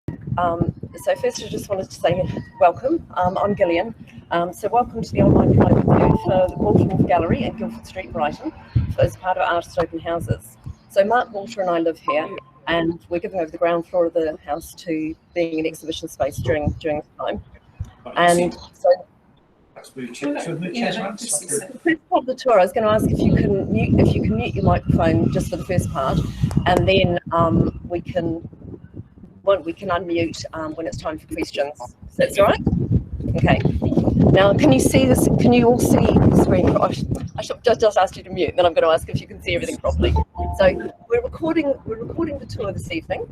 So first I just wanted to say welcome. I'm Gillian. So welcome to the online private view for the Walter Wolf Gallery in Guildford Street, Brighton, as part of Artist Open Houses. So Mark Walter and I live here, and we're giving over the ground floor of the house to being an exhibition space during this time. And so the first part of the tour, I was going to ask if you can mute your microphone just for the first part, and then we can unmute when it's time for questions. That's all right? Okay. Now, can you see this? Can you all see the screen? I should just ask you to mute, then I'm going to ask if you can see everything properly. So we're recording the tour this evening,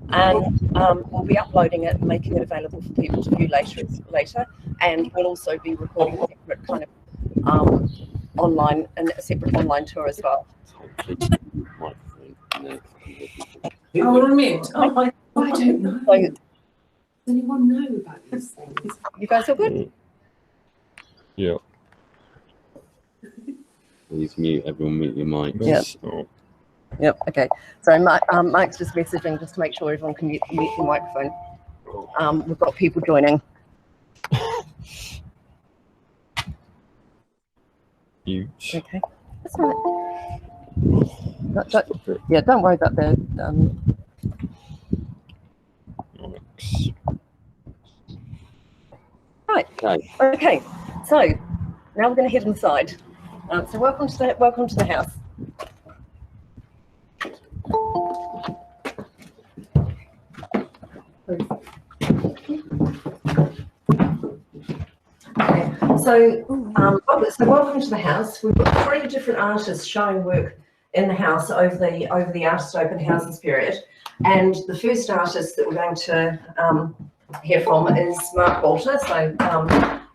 and we'll be uploading it and making it available for people to view later. And we'll also be recording a separate kind of online tour as well. Oh, I'm mute. Oh, I don't know. Does anyone know about these things? You guys all good? Yeah. Please mute, everyone mute your mics. Yes. Oh. Yep, okay. So Mike's just messaging just to make sure everyone can mute your microphone. We've got people joining. Mute. Okay, that's all right. Don't worry about the Mics. Right. Okay. So now we're going to head inside. So welcome to the house. Okay. So welcome to the house. We've got 3 different artists showing work in the house over the Artist Open Houses period, and the first artist that we're going to hear from is Mark Walter. So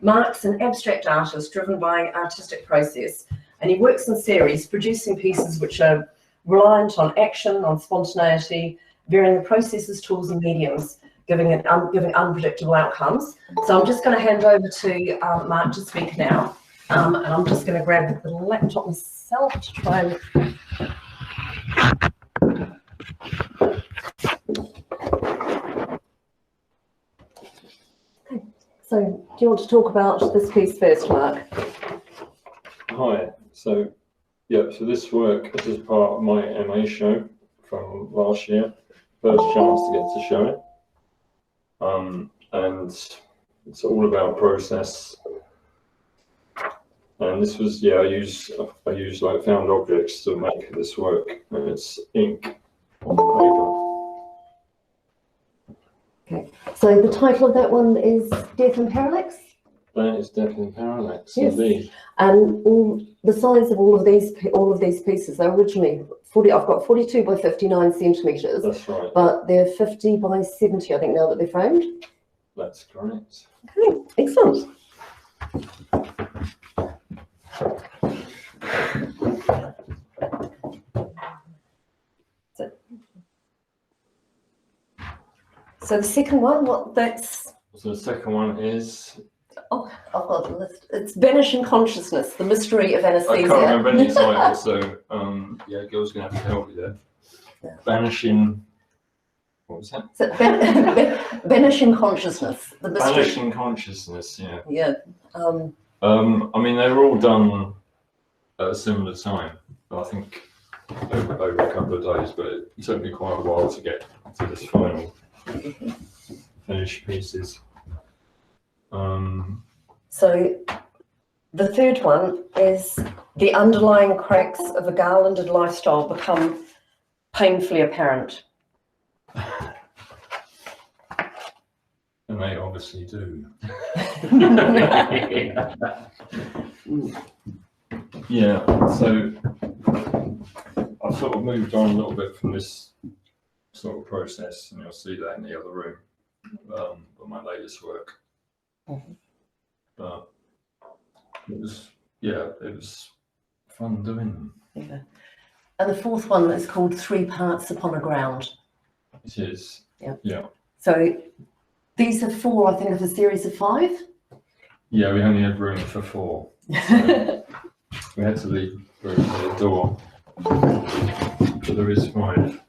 Mark's an abstract artist driven by artistic process, and he works in series, producing pieces which are reliant on action, on spontaneity, varying the processes, tools, and mediums, giving unpredictable outcomes. So I'm just going to hand over to Mark to speak now, and I'm just going to grab the laptop myself to try and. So, do you want to talk about this piece first, Mark? Hi. So this work is part of my MA show from last year. First chance to get to show it. And it's all about process. And this was, I use like found objects to make this work, and it's ink on paper. Okay, so the title of that one is Death in Parallax? That is Death in Parallax, yes. Indeed. And the size of all of these pieces, they're originally 40. I've got 42 by 59 centimeters. That's right. But they're 50 by 70, I think, now that they're framed. That's correct. Okay, excellent. So the second one, So the second one is. Oh, I've got the list. It's Vanishing Consciousness, the Mystery of Anesthesia. I can't remember any title, so Gil's gonna have to help you there. Yeah. Vanishing. What was that? So, Vanishing Consciousness, the mystery. Vanishing Consciousness, yeah. Yeah. I mean, they were all done at a similar time. I think over a couple of days, but it took me quite a while to get to this final finished pieces. So the third one is the underlying cracks of a garlanded lifestyle become painfully apparent. And they obviously do. Yeah, so I've sort of moved on a little bit from this sort of process, and you'll see that in the other room, with my latest work. But it was fun doing them. Yeah. And the fourth one is called Three Parts Upon a Ground. It is. Yeah. Yeah. So these are 4, I think, of a series of 5. Yeah, we only had room for 4. So we had to leave room for the door. But there is 5.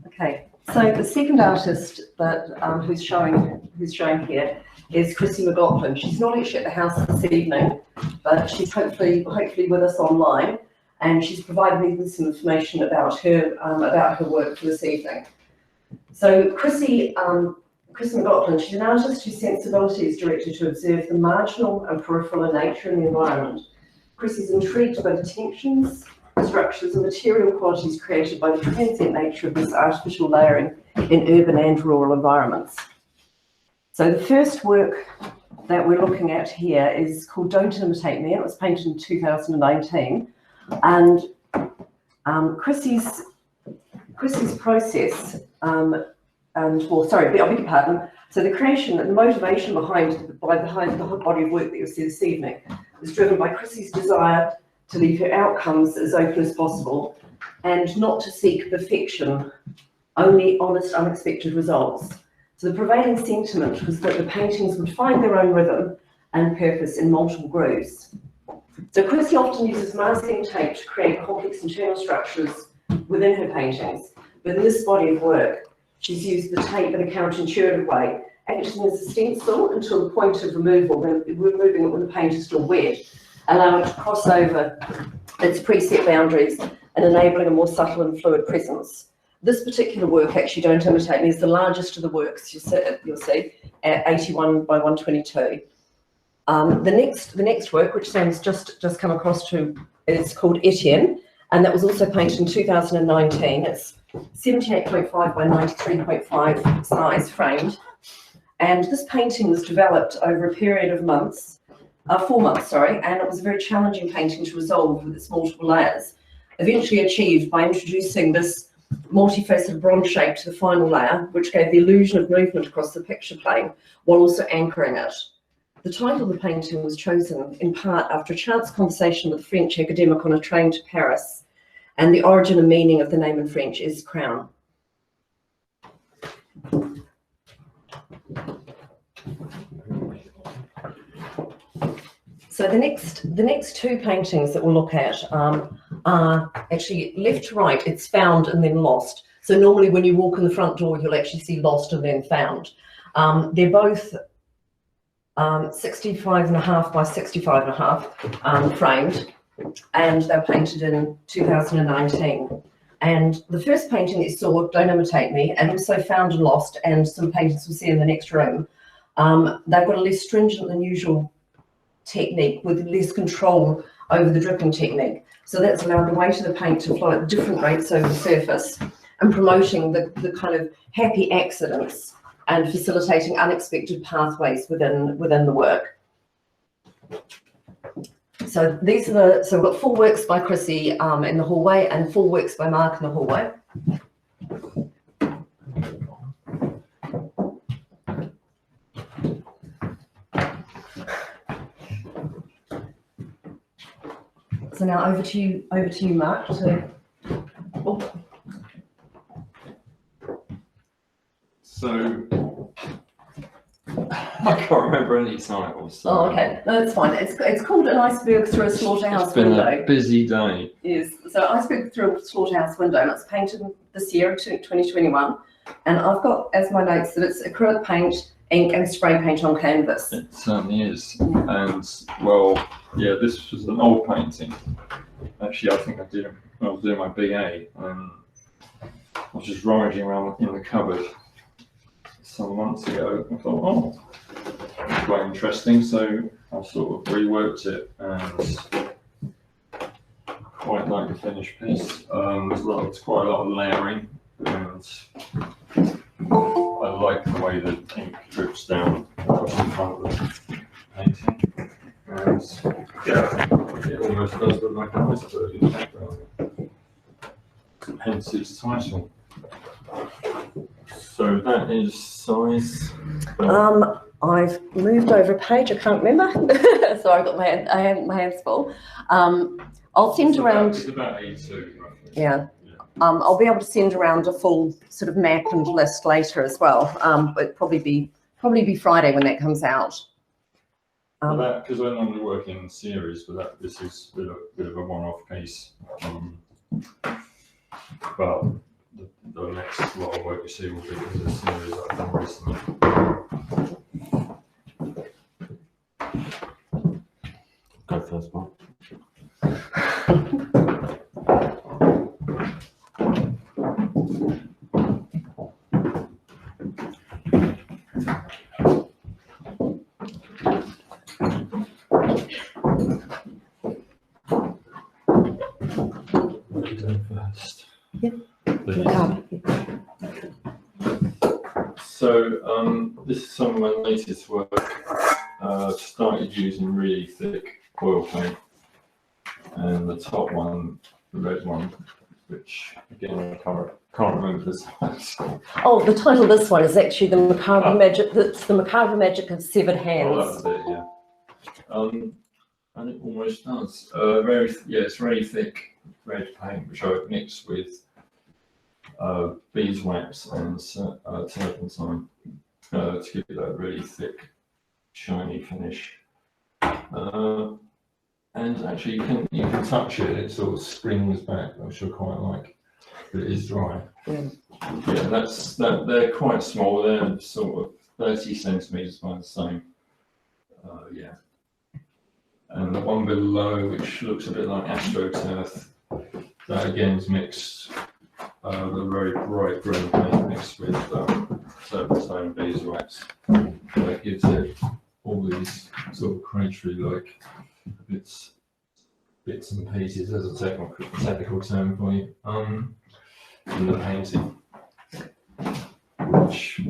Okay, so the second artist that who's showing here is Chrissy McLaughlin. She's not actually at the house this evening, but she's hopefully with us online, and she's provided me with some information about her work for this evening. So Chrissy McLaughlin, she's an artist whose sensibility is directed to observe the marginal and peripheral in nature and the environment. Chrissy's intrigued by the tensions, structures and material qualities created by the transient nature of this artificial layering in urban and rural environments. So the first work that we're looking at here is called Don't Imitate Me, and it was painted in 2019. And Chrissy's process, I beg your pardon. So the creation and the motivation behind the whole body of work that you'll see this evening was driven by Chrissy's desire to leave her outcomes as open as possible and not to seek perfection, only honest, unexpected results. So the prevailing sentiment was that the paintings would find their own rhythm and purpose in multiple grooves. So Chrissy often uses masking tape to create complex internal structures within her paintings, but in this body of work, she's used the tape in a counterintuitive way, acting as a stencil until the point of removal, removing it when the paint is still wet, allowing it to cross over its preset boundaries and enabling a more subtle and fluid presence. This particular work, actually, Don't Imitate Me, is the largest of the works you'll see at 81 by 122. The next work, which Sam's just come across to, is called Etienne, and that was also painted in 2019. It's 78.5 by 93.5 size, framed, and this painting was developed over a period of 4 months, and it was a very challenging painting to resolve with its multiple layers, eventually achieved by introducing this multifaceted bronze shape to the final layer, which gave the illusion of movement across the picture plane while also anchoring it. The title of the painting was chosen in part after a chance conversation with a French academic on a train to Paris, and the origin and meaning of the name in French is crown. So the next two paintings that we'll look at are actually left to right. It's found and then lost. So normally when you walk in the front door, you'll actually see lost and then found. They're both 65.5 by 65.5 framed, and they're painted in 2019. And the first painting that you saw, Don't Imitate Me, and also Found and Lost, and some paintings we'll see in the next room, they've got a less stringent than usual technique with less control over the dripping technique. So that's allowed the weight of the paint to flow at different rates over the surface and promoting the kind of happy accidents and facilitating unexpected pathways within the work. So these are so we've got 4 works by Chrissy in the hallway and 4 works by Mark in the hallway. So now over to you, Mark. So I can't remember any titles. So. Oh, okay. No, that's fine. It's called An Iceberg Through a Slaughterhouse Window. It's been a busy day. Yes. So Iceberg Through a Slaughterhouse Window, and it's painted this year, 2021. And I've got as my notes that it's acrylic paint, ink and spray paint on canvas. It certainly is. And well, yeah, this was an old painting. Actually, I think I was doing my BA and I was just rummaging around in the cupboard some months ago. I thought, oh, that's quite interesting. So I sort of reworked it and quite like the finished piece. It's quite a lot of layering, and I like the way the ink drips down across the front of the painting. And yeah, it almost does look like an iceberg in the background. Hence its title. So that is size. I've moved over a page. I can't remember. So I've got my hands full. I'll send around. It's about 82 roughly. Yeah. I'll be able to send around a full sort of map and list later as well. But probably be Friday when that comes out. Because I normally work in series, but this is a bit of a one-off case. But the next lot of work you see will be a series that I've done recently. Go first, Mark. What are you doing first? Yeah. Please. So this is some of my latest work. Started using really thick oil paint, and the top one, the red one, which again I can't remember the size. Oh, the title of this one is actually the Macabre Magic. That's the Macabre Magic of Severed Hands. Oh, that was it, yeah. And it almost does. It's very thick red paint, which I mixed with beeswax and turpentine to give it that really thick, shiny finish. And actually, you can touch it; it sort of springs back, which I quite like. But it is dry. Yeah. Yeah, they're quite small. They're sort of 30 centimeters by the same. Yeah. And the one below, which looks a bit like AstroTurf, that again is mixed. The very bright green paint mixed with turpentine beeswax. That gives it all these sort of cratery-like bits and pieces, as a technical term for you, in the painting, which I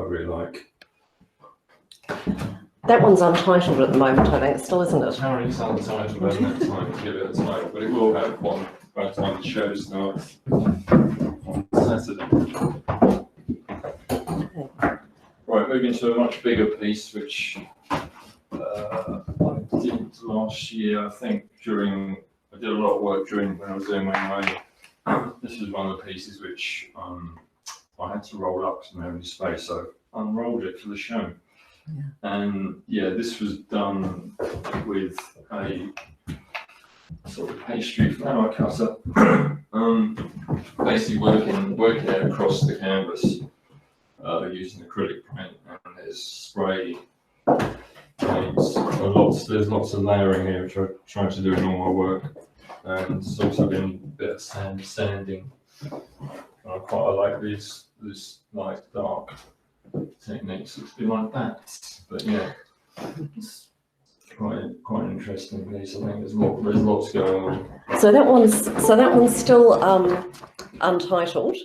really like. That one's untitled at the moment, I think, still, isn't it? Apparently it's untitled, I haven't had time to give it a title, but it will have one by the time the show starts on Saturday. Right, moving to a much bigger piece, which I did last year. I think I did a lot of work when I was doing my this is one of the pieces which I had to roll up to have space, so I unrolled it for the show. Yeah. And this was done with a sort of pastry flower cutter, basically working it across the canvas using acrylic paint, and there's spray paints. There's lots of layering here, which I try to do in all my work, and it's also been a bit of sanding. I like this light dark techniques. It's been like that, but yeah, it's quite interesting piece. I think there's lots going on. So that one's still untitled.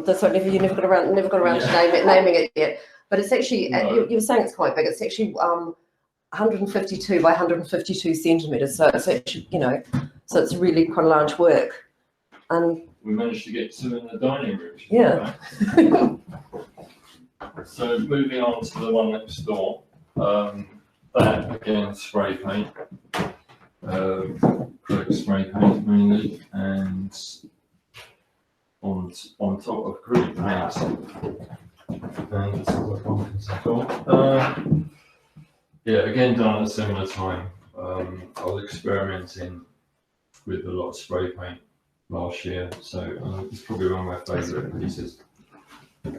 That's what you never got around to naming it yet. But it's actually you were saying it's quite big. It's actually 152 by 152 centimeters. So it's actually so it's really quite a large work. And we managed to get two in the dining room. Yeah. So moving on to the one next door, that again spray paint, acrylic spray paint mainly, and on top of acrylic paint, and it's all the pumpkins I've got. Again done at a similar time. I was experimenting with a lot of spray paint last year, so it's probably one of my favourite pieces. I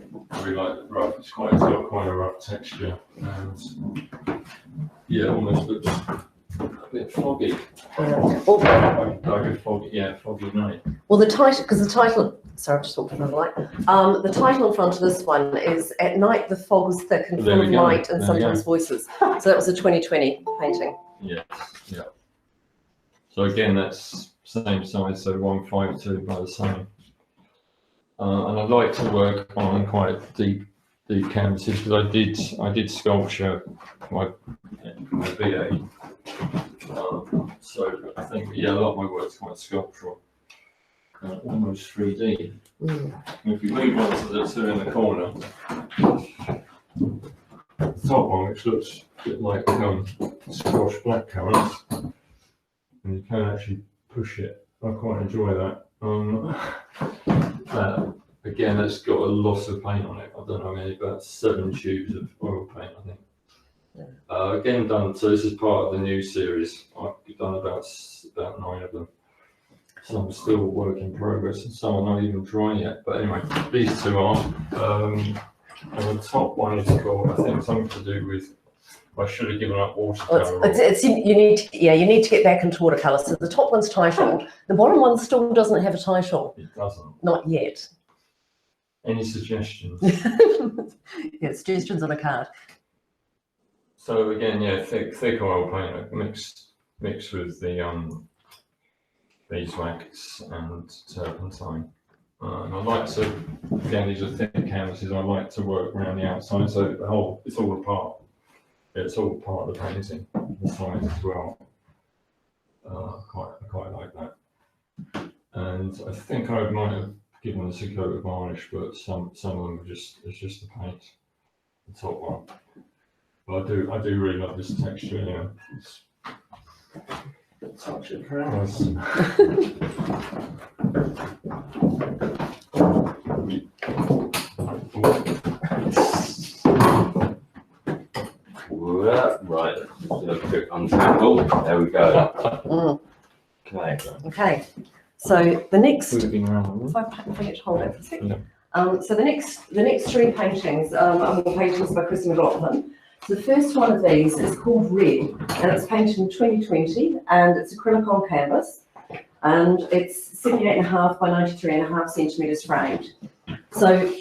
really like the rough. It's quite a rough texture, and almost looks a bit foggy. Like a foggy night. Well, the title. Sorry, I'm just talking from the light. The title in front of this one is "At Night the Fog is Thick and Full of Light and Sometimes Voices." So that was a 2020 painting. Yeah. So again, that's same size, so 152 by the same. And I like to work on quite deep canvases, because I did sculpture my BA. So I think a lot of my work is quite sculptural, almost 3D. Mm. If we move on to the two in the corner, the top one, which looks a bit like squash blackcurrants, and you can actually push it. I quite enjoy that. Again, that's got a lot of paint on it. I don't know how many, about 7 tubes of oil paint, I think. Again done, so this is part of the new series. I've done about 9 of them. Some are still work in progress and some are not even dry yet. But anyway, these two are. And the top one is called, I think, something to do with, I should have given up watercolour. You need to get back into watercolour. So the top one's titled. The bottom one still doesn't have a title. It doesn't. Not yet. Any suggestions? Yeah, suggestions on a card. So again, yeah, thick oil paint mixed with the beeswax and turpentine. And I like to, again, these are thick canvases. I like to work around the outside, so it's all a part. It's all part of the painting, the sides as well. I quite like that. And I think I might have given this a coat of varnish, but some of them are just the paint, the top one. But I do really love this texture. Yeah, Touch it perhaps. Right, do a quick untangle. There we go. Okay. Okay. So the next. moving around. If I get to hold it for a second. Yeah. So the next 3 paintings are more paintings by Chrissy McLaughlin. So the first one of these is called Red, and it's painted in 2020, and it's acrylic on canvas, and it's 78.5 by 93.5 centimetres framed. So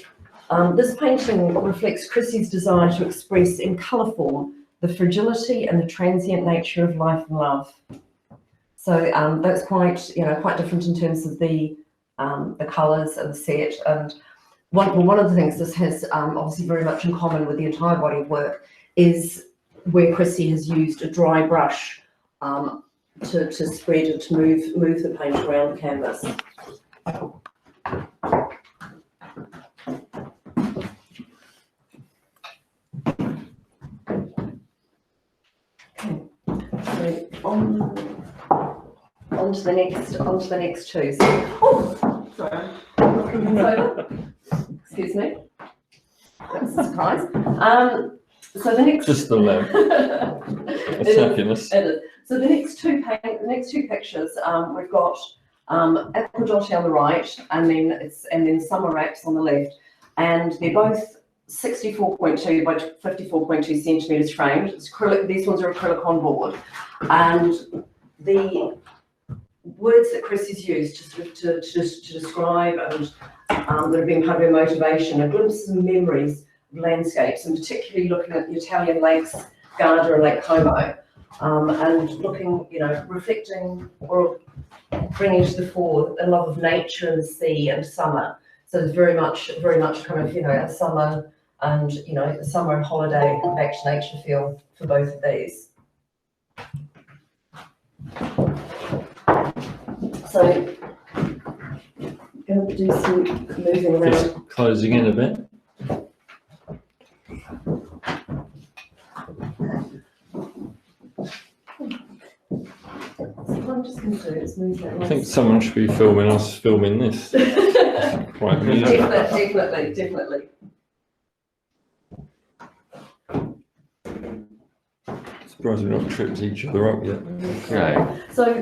this painting reflects Chrissy's desire to express in colour form the fragility and the transient nature of life and love. So that's quite different in terms of the colours and the set. And one of the things this has obviously very much in common with the entire body of work is where Chrissy has used a dry brush to spread and to move the paint around the canvas. Okay, so on to the next 2. So, sorry, knocking things over. Excuse me. That's a surprise. So the next Just the lamp. It is. So the next two pictures, we've got Aquadote on the right, and then Summer Wraps on the left, and they're both 64.2 by 54.2 centimetres framed. It's acrylic. These ones are acrylic on board, and the words that Chrissy's used to describe and that have been part of her motivation are glimpses and memories of landscapes, and particularly looking at the Italian lakes, Garda and Lake Como, and looking, reflecting or bringing to the fore a love of nature and the sea and summer. So there's very much kind of, a summer and, a summer holiday back to nature feel for both of these. So I'm going to do some moving around. Just closing in a bit. So what I'm just going to do is move that. I think someone should be filming us filming this. Quite amusing. Definitely. Surprised we've not tripped each other up yet. Okay. So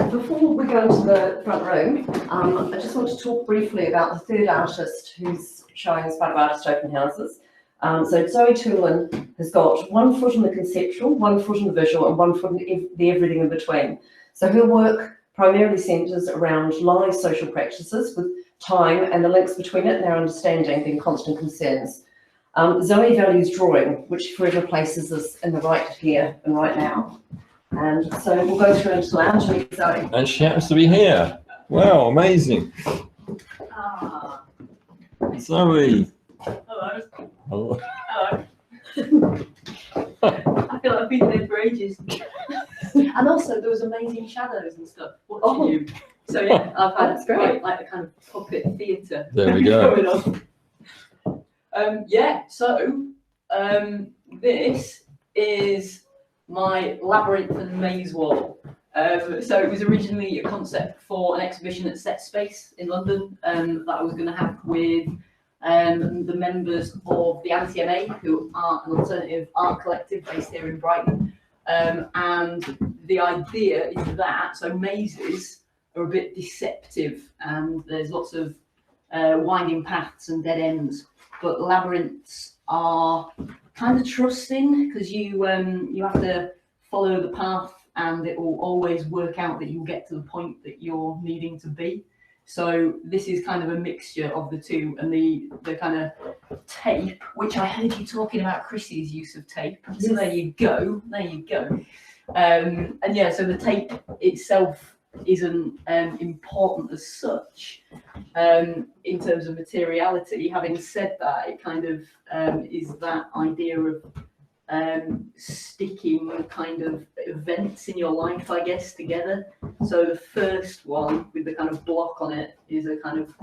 before we go into the front room, I just want to talk briefly about the third artist who's showing as part of Artist Open Houses. So Zoe Toulon has got 1 foot in the conceptual, 1 foot in the visual, and 1 foot in the everything in between. So her work primarily centres around live social practices with time and the links between it and our understanding being constant concerns. Zoe values drawing, which forever places us in the right here and right now. And so we'll go through into the lounge and meet Zoe. And she happens to be here. Wow, amazing. Ah, Zoe. hello. Hello. Hello. I feel like I've been there for ages. And also there was amazing shadows and stuff watching you. So yeah, I've had That's great. like a kind of puppet theatre. There we go. going on. This is my labyrinth and maze wall. So it was originally a concept for an exhibition at Set Space in London that I was going to have with the members of the Anti-MA, who are an alternative art collective based here in Brighton. And the idea is that, so mazes are a bit deceptive and there's lots of winding paths and dead ends, but labyrinths are kind of trusting because you have to follow the path and it will always work out that you'll get to the point that you're needing to be. So this is kind of a mixture of the two, and the kind of tape, which I heard you talking about Chrissy's use of tape. So there you go, there you go. And yeah, so the tape itself isn't important as such in terms of materiality. Having said that, it kind of is that idea of sticking kind of events in your life, I guess, together. So the first one with the kind of block on it is a kind of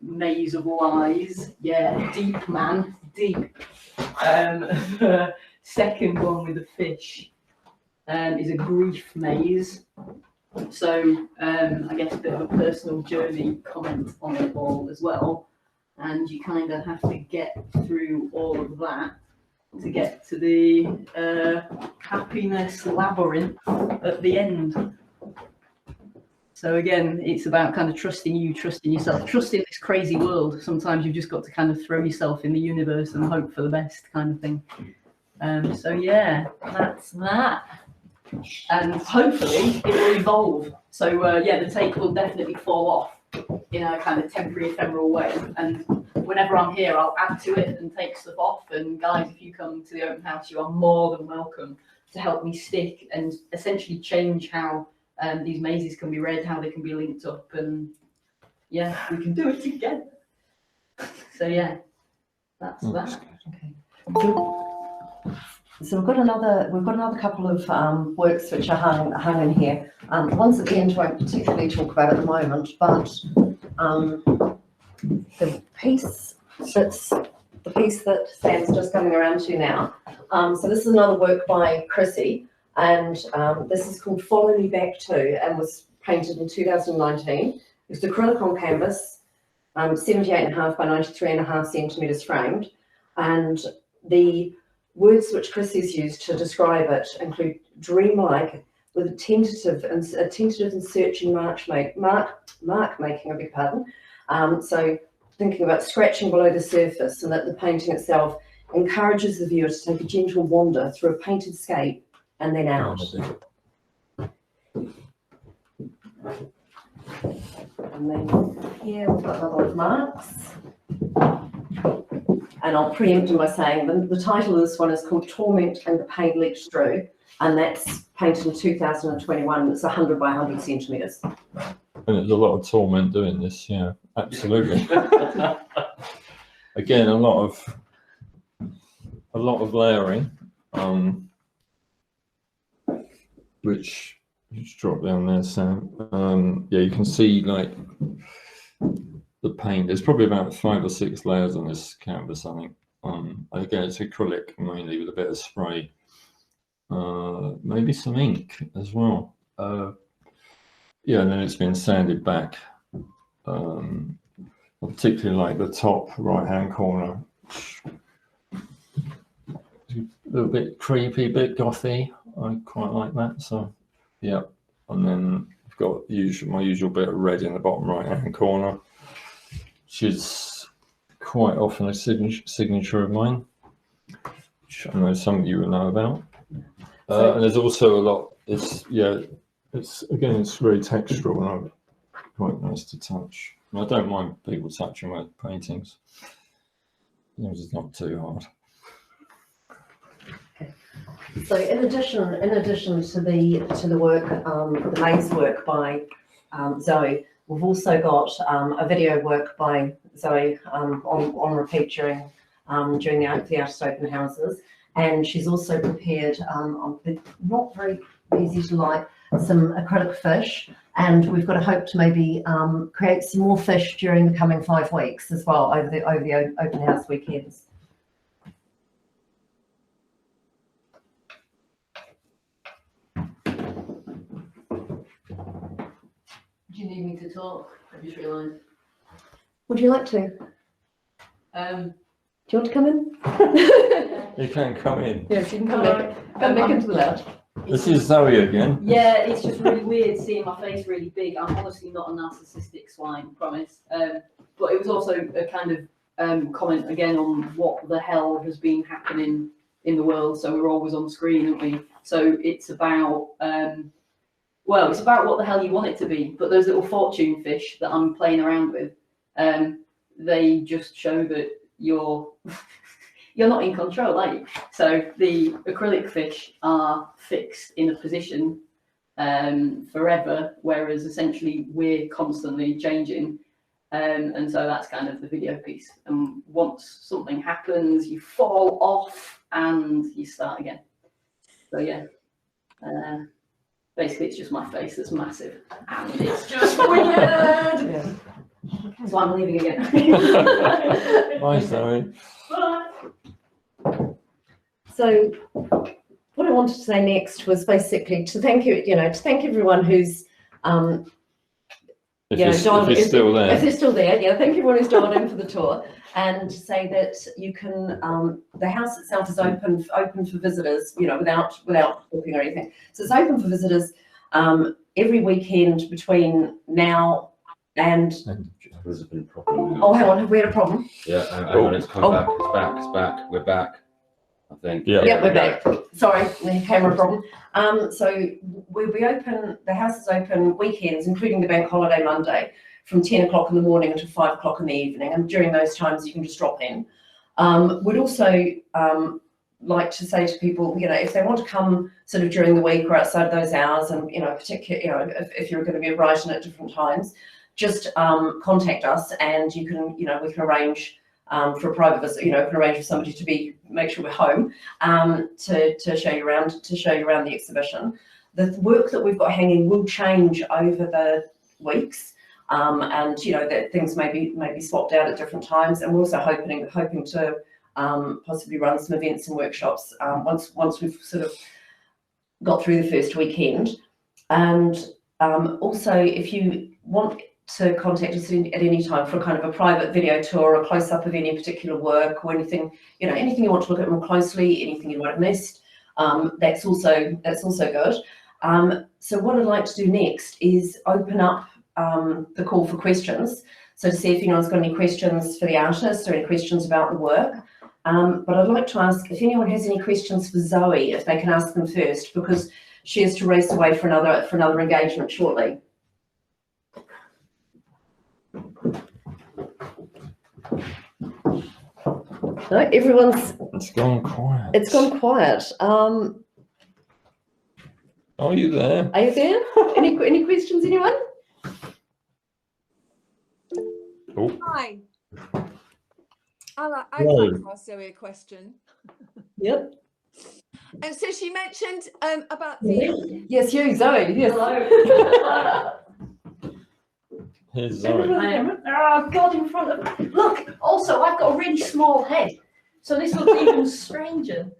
maze of lies. Yeah, deep, man, deep. The second one with the fish is a grief maze. So I guess a bit of a personal journey comment on it all as well. And you kind of have to get through all of that to get to the happiness labyrinth at the end. So again, it's about kind of trusting you, trusting yourself, trusting this crazy world. Sometimes you've just got to kind of throw yourself in the universe and hope for the best kind of thing. So yeah, that's that. And hopefully it will evolve. So yeah, the tape will definitely fall off in a kind of temporary, ephemeral way. And whenever I'm here, I'll add to it and take stuff off. And guys, if you come to the open house, you are more than welcome to help me stick and essentially change how these mazes can be read, how they can be linked up, and yeah, we can do it together. So yeah, that's that. Okay. So we've got another couple of works which are hung in here. The ones at the end won't particularly talk about at the moment, but the piece that Sam's just coming around to now. So this is another work by Chrissy, and this is called Follow Me Back To, and was painted in 2019. It's acrylic on canvas, 78.5 by 93.5 centimetres framed, and the words which Chrissy's used to describe it include dreamlike, with a tentative and searching mark making, I beg your pardon. So thinking about scratching below the surface, and that the painting itself encourages the viewer to take a gentle wander through a painted scape and then out. And then here we've got another one of Mark's. And I'll preempt him by saying the title of this one is called Torment and the Pain Leaked Through, and that's painted in 2021. It's 100 by 100 centimetres. And there's a lot of torment doing this, yeah, absolutely. Again, a lot of layering, which you just drop down there, Sam. Yeah, you can see like the paint. There's probably about 5 or 6 layers on this canvas, I think. Again, it's acrylic mainly with a bit of spray, maybe some ink as well. Yeah, and then it's been sanded back. I particularly like the top right-hand corner. A little bit creepy, bit gothy. I quite like that. So, yeah. And then I've got my usual bit of red in the bottom right-hand corner, which is quite often a signature of mine, which I know some of you will know about. And there's also a lot. It's again, it's very textural and quite nice to touch. And I don't mind people touching my paintings, as long as it's not too hard. So in addition to the work, the maze work by Zoe, we've also got a video work by Zoe on repeat during the artist open houses, and she's also prepared not very easy to light some acrylic fish, and we've got to hope to maybe create some more fish during the coming 5 weeks as well over the open house weekends. Do you need me to talk? I just realised. Would you like to? Do you want to come in? You can come in. Yes, you can come back into the lounge. This is Zoe again. Yeah, it's just really weird seeing my face really big. I'm honestly not a narcissistic swine, promise. But it was also a kind of comment again on what the hell has been happening in the world. So we're always on screen, aren't we? So it's about, well, it's about what the hell you want it to be. But those little fortune fish that I'm playing around with, they just show that you're not in control, are you? So the acrylic fish are fixed in a position forever, whereas essentially we're constantly changing. And so that's kind of the video piece. And once something happens, you fall off and you start again. So yeah, basically it's just my face that's massive and it's just weird. Yeah. So I'm leaving again. Bye, Zoe. Bye. So what I wanted to say next was basically to thank you, to thank everyone who's, If you're still if there. they're still there, thank everyone who's dialed in for the tour, and to say that you can, the house itself is open for visitors, without booking or anything. So it's open for visitors every weekend between now and, There's been a problem. oh, hang on, have we had a problem? Yeah, hang on, it's come back. It's back. We're back. I think. Yeah. Yeah, we're back. Sorry, the camera problem. So we open, the house is open weekends, including the bank holiday Monday, from 10 o'clock in the morning until 5 o'clock in the evening. And during those times, you can just drop in. We'd also like to say to people, if they want to come sort of during the week or outside those hours, and particularly, if you're going to be at Brighton at different times, just contact us, and you can, we can arrange for a private visit. Can arrange for somebody to make sure we're home to show you around the exhibition. The work that we've got hanging will change over the weeks, and that things may be swapped out at different times. And we're also hoping to possibly run some events and workshops once we've sort of got through the first weekend. And also, if you want to contact us at any time for kind of a private video tour, a close-up of any particular work, or anything you want to look at more closely, anything you might have missed, that's also good. So what I'd like to do next is open up the call for questions. So to see if anyone's got any questions for the artists or any questions about the work. But I'd like to ask if anyone has any questions for Zoe, if they can ask them first, because she has to race away for another engagement shortly. No, It's gone quiet. It's gone quiet. Are you there? Are you there? Any questions, anyone? Hi. I'd Hello. like to ask Zoe a question. Yep. And so she mentioned about the Yes, you, Zoe. Yes. Hello. Here's Zoe. Oh God, in front of, look, also I've got a really small head, so this looks even stranger.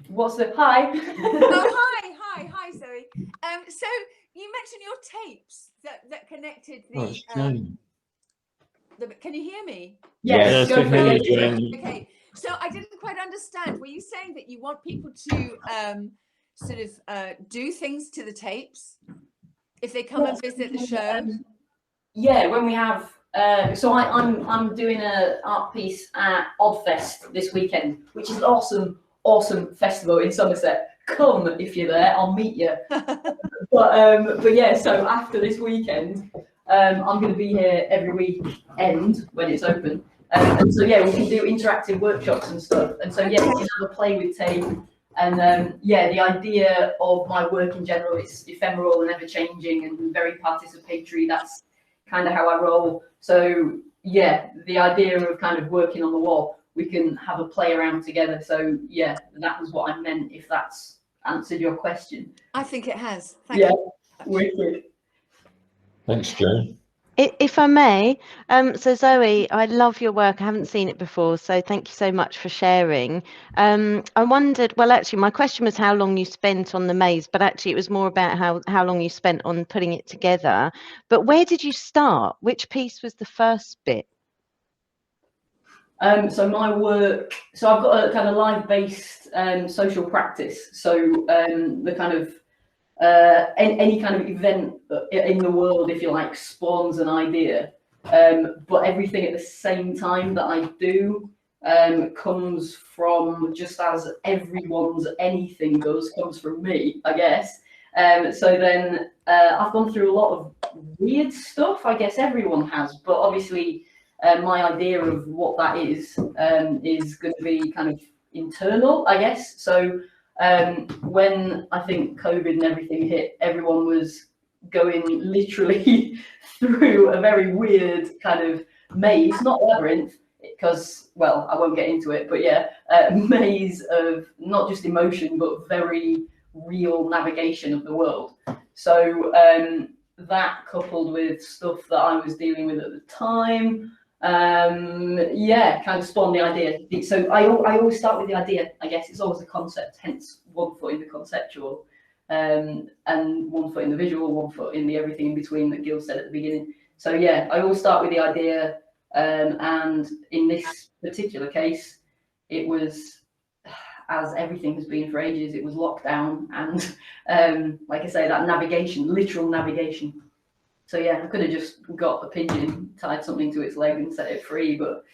What's the, hi? hi Zoe. So you mentioned your tapes that connected Oh, the, it's Jane. can you hear me? Yes, go we for can hear it. you, Jane. Okay, so I didn't quite understand. Were you saying that you want people to sort of do things to the tapes if they come and visit the show? Yeah, when we have, so I'm doing an art piece at Oddfest this weekend, which is an awesome festival in Somerset. Come if you're there, I'll meet you. But yeah, so after this weekend, I'm going to be here every weekend when it's open. And so yeah, we can do interactive workshops and stuff. And so yeah, we can have a play with tape. And yeah, the idea of my work in general is ephemeral and ever changing and very participatory. That's kind of how I roll. So yeah, the idea of kind of working on the wall, we can have a play around together. So yeah, that was what I meant, if that's answered your question. I think it has. Thank Yeah, you. wicked. Thanks, Jane. If I may, so Zoe, I love your work. I haven't seen it before, so thank you so much for sharing. I wondered, well, actually, my question was how long you spent on the maze, but actually it was more about how long you spent on putting it together. But where did you start? Which piece was the first bit? So my work, so I've got a kind of live-based social practice. So the kind of any kind of event in the world, if you like, spawns an idea. But everything at the same time that I do comes from, just as everyone's anything does, comes from me, I guess. So then I've gone through a lot of weird stuff. I guess everyone has, but obviously my idea of what that is going to be kind of internal, I guess. So when I think COVID and everything hit, everyone was going literally through a very weird kind of maze, not labyrinth, because, well, I won't get into it, but yeah, maze of not just emotion, but very real navigation of the world. So that coupled with stuff that I was dealing with at the time, yeah, kind of spawned the idea. So I always start with the idea, I guess. It's always a concept, hence 1 foot in the conceptual, and 1 foot in the visual, 1 foot in the everything in between that Gil said at the beginning. So yeah, I always start with the idea, and in this particular case, it was, as everything has been for ages, it was lockdown, and like I say, that navigation, literal navigation. So yeah, I could have just got a pigeon, tied something to its leg and set it free, but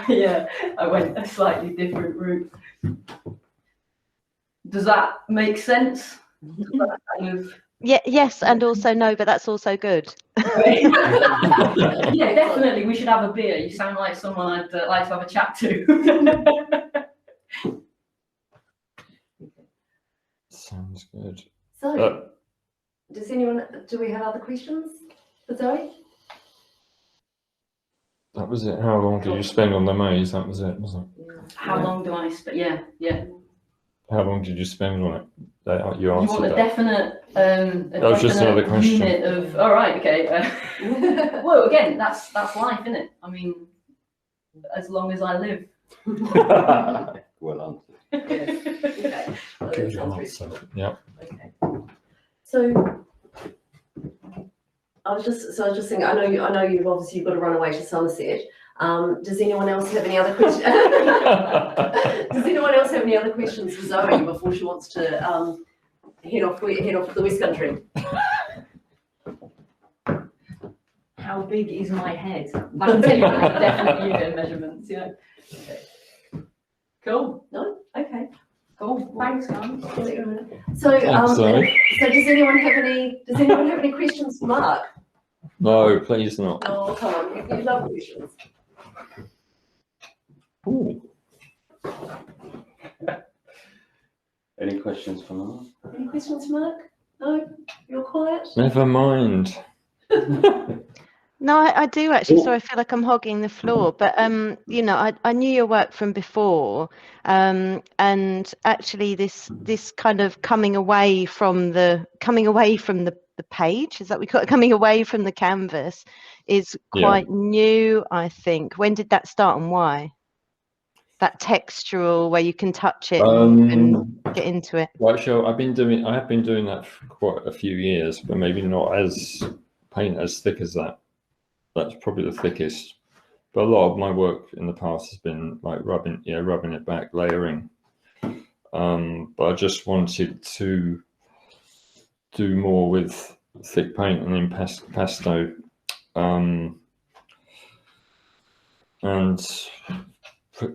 yeah, I went a slightly different route. Does that make sense? Does that kind of... Yeah, yes, and also no, but that's also good. Yeah, definitely. We should have a beer. You sound like someone I'd like to have a chat to. Sounds good. So, do we have other questions for Zoe? That was it. How long did you spend on the maze? That was it, wasn't it? How long do I spend? Yeah. How long did you spend on it? You You answered want a that. definite, That was just another question. unit of, all right, okay. Well, again, that's life, isn't it? I mean, as long as I live. Well answered. Okay. Well, that Good sounds answer. reasonable. Yeah. Okay. So I was just thinking. I know you've obviously got to run away to Somerset. Does anyone else have any other questions? Does anyone else have any other questions for Zoe before she wants to head off to the West Country? How big is my head? I can tell you that, definitely unit of measurements, yeah. Okay. Cool. No? Okay. Cool. Thanks, guys. So Thanks, Zoe. so does anyone have any questions for Mark? No, please not. Oh, come on, you love questions. Ooh. Any questions from us? Any questions for Mark? No? You're quiet? Never mind. No, I do actually. So I feel like I'm hogging the floor, but you know, I knew your work from before, and actually this kind of coming away from the page, is that we call it, coming away from the canvas, is quite new, I think. When did that start and why? That textural where you can touch it and get into it. Right, so I have been doing that for quite a few years, but maybe not as paint as thick as that. That's probably the thickest. But a lot of my work in the past has been like rubbing it back, layering. But I just wanted to do more with thick paint and then pesto. And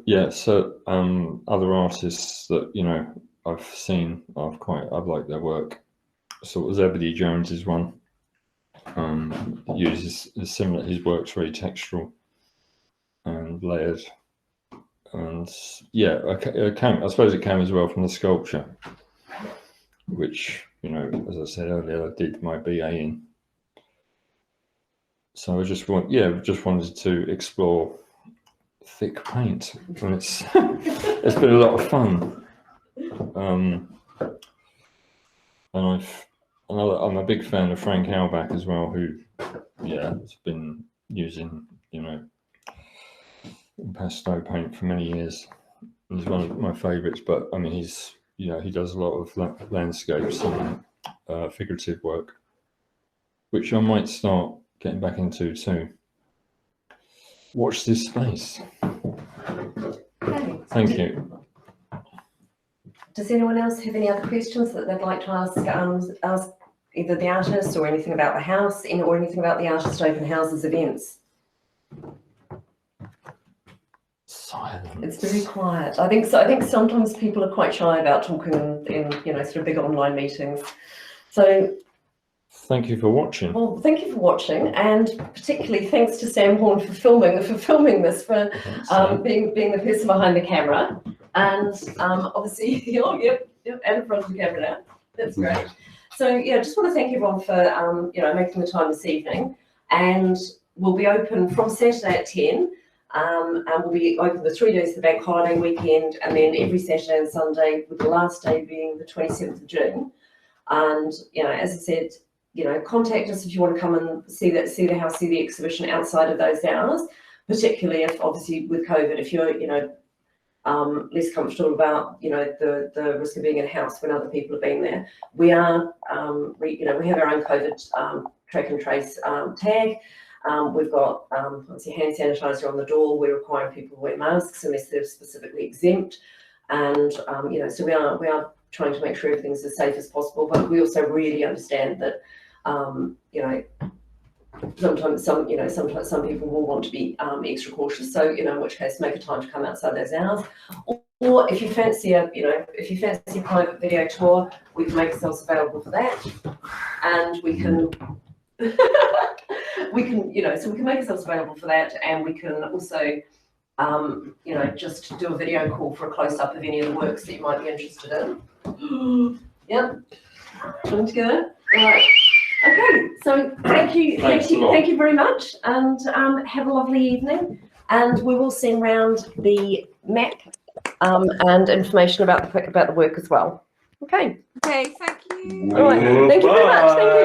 yeah, so other artists that I've seen, I've liked their work. So it was Zebedee Jones's one. Uses similar. His work's very textural and layered, and yeah, I suppose it came as well from the sculpture, which as I said earlier, I did my BA in. So I just wanted to explore thick paint, and it's been a lot of fun. And I'm a big fan of Frank Halbach as well, who has been using pesto paint for many years. He's one of my favourites, but I mean he does a lot of landscapes and figurative work, which I might start getting back into too. watch this space. Okay. Thank you. Does anyone else have any other questions that they'd like to ask either the artist or anything about the house or anything about the Artist Open Houses events? Silence. It's very quiet. I think so. I think sometimes people are quite shy about talking in sort of big online meetings. So, Thank you for watching. well, thank you for watching, and particularly thanks to Sam Horn for filming this, for being the person behind the camera, and obviously, yep, and in front of the camera now. That's great. So yeah, just want to thank everyone for making the time this evening, and we'll be open from Saturday at 10. And we'll be open the 3 days of the bank holiday weekend, and then every Saturday and Sunday, with the last day being the 27th of June. And as I said, contact us if you want to come and see the house, see the exhibition outside of those hours. Particularly if, obviously, with COVID, if you're less comfortable about the risk of being in a house when other people have been there. We are we have our own COVID track and trace tag. We've got obviously hand sanitizer on the door. We're requiring people to wear masks unless they're specifically exempt, and so we are trying to make sure everything's as safe as possible. But we also really understand that sometimes some people will want to be extra cautious. So in which case, make a time to come outside those hours. Or if you fancy a private video tour, we can make ourselves available for that, and we can. we can make ourselves available for that, and we can also just do a video call for a close-up of any of the works that you might be interested in. Yep. Join together. Right. Okay, so thank you very much, and have a lovely evening, and we will send round the map and information about the work as well. Okay. Okay, thank you. All right. Thank you very much. Thank you.